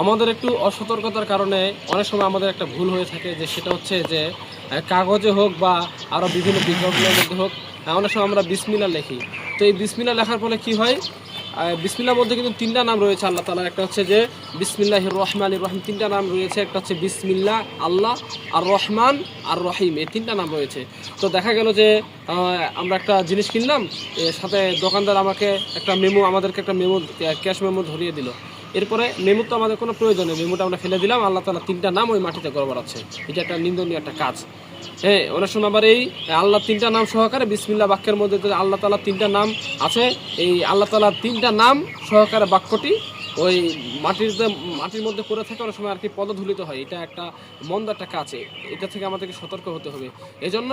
আমাদের একটু অসতর্কতার কারণে অনেক সময় আমাদের একটা ভুল হয়ে থাকে, যে সেটা হচ্ছে যে কাগজে হোক বা আরও বিভিন্ন বিজ্ঞাপনের মধ্যে হোক, অনেক সময় আমরা বিসমিল্লাহ লিখি। তো এই বিসমিল্লাহ লেখার ফলে কি হয়, বিসমিল্লাহর মধ্যে কিন্তু তিনটা নাম রয়েছে আল্লাহ তাআলার। একটা হচ্ছে যে বিসমিল্লাহির রহমানির রহিম, তিনটা নাম রয়েছে। একটা হচ্ছে বিসমিল্লাহ আল্লাহ, আর রহমান, আর রহিম, এই তিনটা নাম রয়েছে। তো দেখা গেল যে আমরা একটা জিনিস কিনলাম, সাথে দোকানদার আমাদেরকে একটা মেমো, ক্যাশ মেমো ধরিয়ে দিল। এরপরে মেমোর তো আমাদের কোনো প্রয়োজন নেই, মেমোটা আমরা ফেলে দিলাম, আল্লাহ তাআলা তিনটা নাম ওই মাটিতে গড়বড়াচ্ছে। এটা একটা নিন্দনীয় একটা কাজ। হ্যাঁ, অনেক সময় আবার এই আল্লাহ তিনটা নাম সহকারে বিসমিল্লাহ বাক্যের মধ্যে আল্লাহ তাআলা তিনটা নাম আছে, এই আল্লাহ তাআলার তিনটা নাম সহকারে বাক্যটি ওই মাটির মধ্যে পড়ে থাকে, অনেক সময় আর কি পদধূলিত হয়। এটা একটা মন্দ একটা কাজ, এটা থেকে আমাদেরকে সতর্ক হতে হবে। এজন্য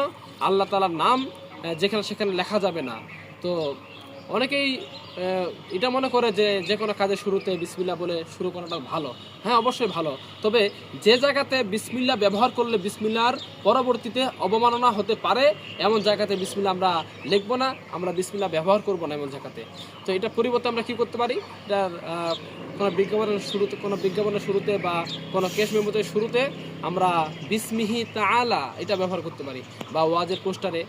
আল্লাহ তাআলার নাম যেখানে সেখানে লেখা যাবে না। তো অনেকেই এটা মনে করে যে যে কোনো কাজের শুরুতে বিসমিল্লাহ বলে শুরু করাটা ভালো। হ্যাঁ, অবশ্যই ভালো। তবে যে জায়গাতে বিসমিল্লাহ ব্যবহার করলে বিসমিল্লাহর পরবর্তীতে অবমাননা হতে পারে, এমন জায়গাতে বিসমিল্লাহ আমরা লিখবো না, আমরা বিসমিল্লাহ ব্যবহার করবো না এমন জায়গাতে। তো এটার পরিবর্তে আমরা কী করতে পারি, এটার কোনো বিজ্ঞাপনের শুরুতে বা কোনো কেস মেমোতে শুরুতে আমরা বিসমিহি তাআলা এটা ব্যবহার করতে পারি, বা ওয়াজের পোস্টারে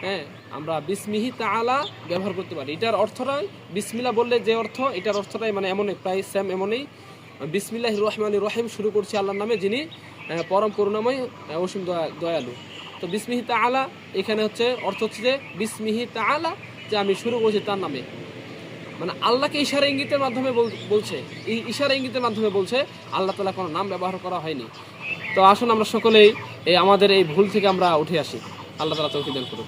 হ্যাঁ আমরা বিসমিহি তাআলা ব্যবহার করতে পারি। এটার অর্থটাই বিসমিল্লাহ বললে যে অর্থ, এটার অর্থটাই মানে এমনই, প্রায় সেম এমনই। বিসমিল্লাহির রহমানির রহিম, শুরু করছি আল্লাহর নামে যিনি পরম করুণাময় অসীম দয়ালু। তো বিসমিহি তাআলা এখানে হচ্ছে অর্থ হচ্ছে যে বিসমিহি তাআলা, যে আমি শুরু করছি তার নামে, মানে আল্লাহকে ইশারা ইঙ্গিতের মাধ্যমে বলছে, এই ইশারা ইঙ্গিতের মাধ্যমে বলছে, আল্লাহ তাআলা কোনো নাম ব্যবহার করা হয়নি। তো আসুন আমরা সকলেই আমাদের এই ভুল থেকে আমরা উঠে আসি। আল্লাহ তাআলা তৌফিক দান করুন।